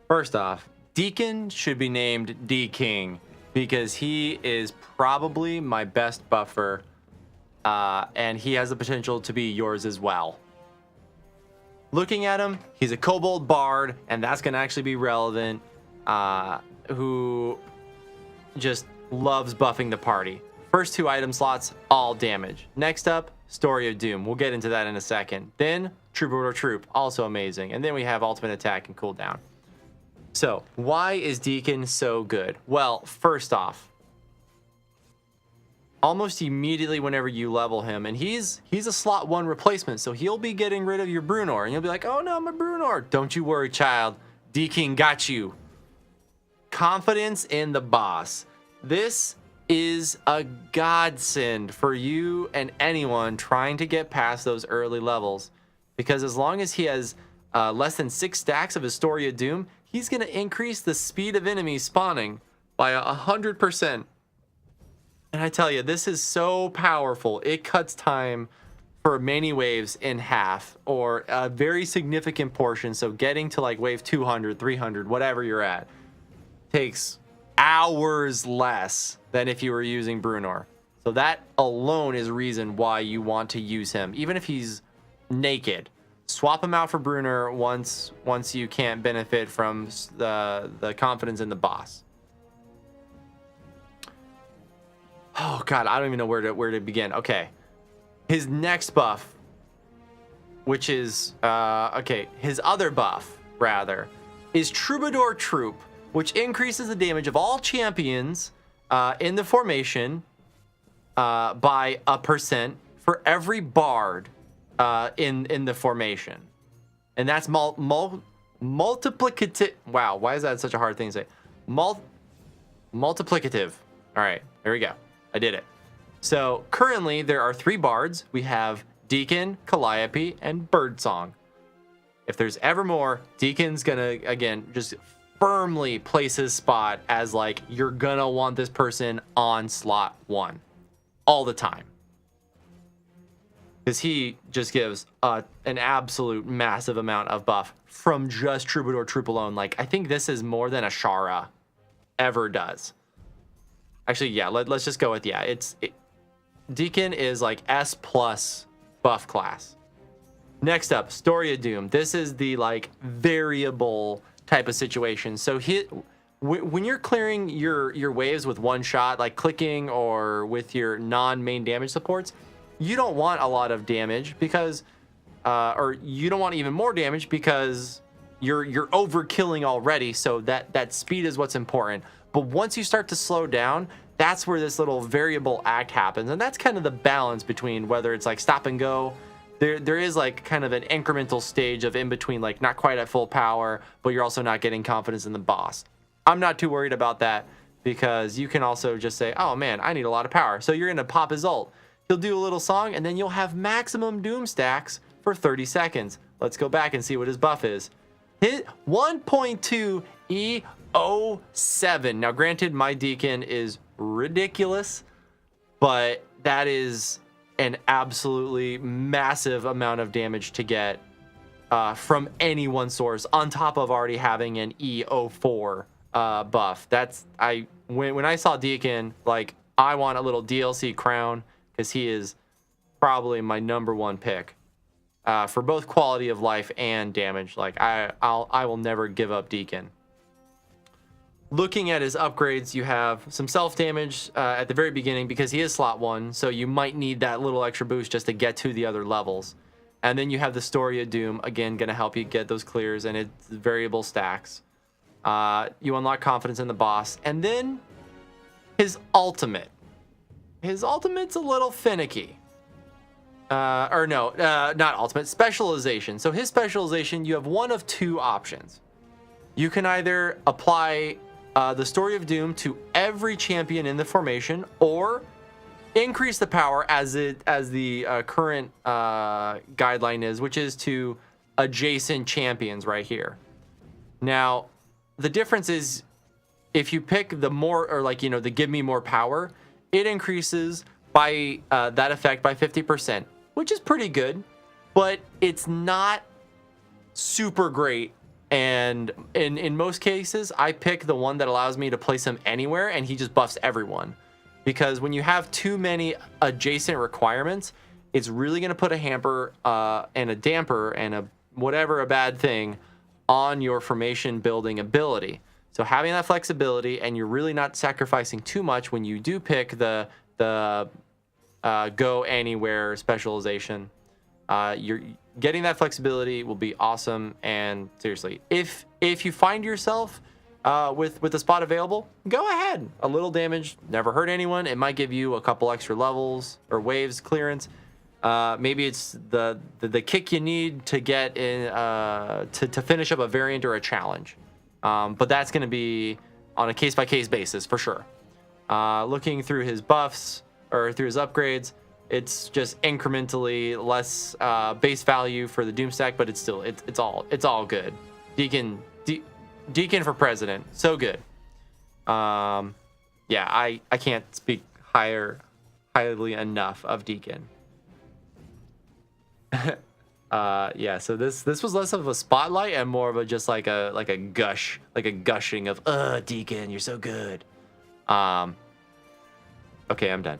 First off, Deacon should be named D-King because he is probably my best buffer, and he has the potential to be yours as well. Looking at him, he's a kobold bard, and that's going to actually be relevant, who just loves buffing the party. First 2 item slots, all damage. Next up, Story of Doom. We'll get into that in a second. Then, Troubadour Troop, also amazing. And then we have ultimate attack and cooldown. So, why is Deacon so good? Well, first off, almost immediately whenever you level him, and he's a slot 1 replacement, so he'll be getting rid of your Brunor, and you'll be like, oh no, my Brunor. Don't you worry, child. Deacon got you. Confidence in the boss. This is a godsend for you and anyone trying to get past those early levels, because as long as he has less than 6 stacks of his Story of Doom, he's going to increase the speed of enemies spawning by 100%. And I tell you, this is so powerful. It cuts time for many waves in half, or a very significant portion. So getting to like wave 200, 300, whatever you're at, takes hours less than if you were using Brunor. So that alone is reason why you want to use him, even if he's naked. Swap him out for Brunor once you can't benefit from the confidence in the boss. Oh god, I don't even know where to begin. Okay, his next buff, which is his other buff rather, is Troubadour Troop, which increases the damage of all champions in the formation by 1% for every bard in the formation. And that's multiplicative. Wow, why is that such a hard thing to say? Multiplicative. All right, there we go. I did it. So currently there are 3 bards. We have Deacon, Calliope, and Birdsong. If there's ever more, Deacon's gonna, again, just firmly place his spot as like, you're gonna want this person on slot 1 all the time. Because he just gives an absolute massive amount of buff from just Troubadour Troop alone. Like, I think this is more than a Shara ever does. Actually, yeah, let's just go with, yeah. Deacon is like S+ buff class. Next up, Story of Doom. This is the like variable type of situation. So when you're clearing your waves with 1 shot, like clicking or with your non-main damage supports, you don't want a lot of damage because, or you don't want even more damage because you're overkilling already. So that speed is what's important. But once you start to slow down, that's where this little variable act happens. And that's kind of the balance between whether it's like stop and go. There is like kind of an incremental stage of in between, like not quite at full power, but you're also not getting confidence in the boss. I'm not too worried about that because you can also just say, oh man, I need a lot of power. So you're going to pop his ult. He'll do a little song and then you'll have maximum Doom stacks for 30 seconds. Let's go back and see what his buff is. Hit 1.2 E07. Now granted, my Deacon is ridiculous, but that is an absolutely massive amount of damage to get from any one source on top of already having an E04 buff. That's when I saw Deacon, like, I want a little DLC crown because he is probably my #1 pick for both quality of life and damage. Like, I will never give up Deacon. Looking at his upgrades, you have some self-damage at the very beginning because he is slot 1, so you might need that little extra boost just to get to the other levels. And then you have the Story of Doom, again, going to help you get those clears, and it's variable stacks. You unlock confidence in the boss. And then his ultimate. His ultimate's a little finicky. Not ultimate, specialization. So his specialization, you have one of 2 options. You can either apply the Story of Doom to every champion in the formation, or increase the power as the current guideline is, which is to adjacent champions right here. Now, the difference is if you pick the more, or like, the give me more power, it increases by that effect by 50%, which is pretty good, but it's not super great And in most cases, I pick the one that allows me to place him anywhere, and he just buffs everyone. Because when you have too many adjacent requirements, it's really going to put a hamper and a damper and a bad thing on your formation building ability. So having that flexibility, and you're really not sacrificing too much when you do pick the go anywhere specialization. You're getting that flexibility will be awesome. And seriously, if you find yourself with the spot available, go ahead. A little damage never hurt anyone. It might give you a couple extra levels or waves clearance. Maybe it's the kick you need to get in to finish up a variant or a challenge. But that's going to be on a case-by-case basis for sure. Looking through his buffs or through his upgrades, it's just incrementally less base value for the Doom stack, but it's still it's all good. Deekin for president, so good. Yeah, I can't speak highly enough of Deekin. Yeah, so this was less of a spotlight and more of a just like a gushing of Deekin, you're so good. Okay, I'm done.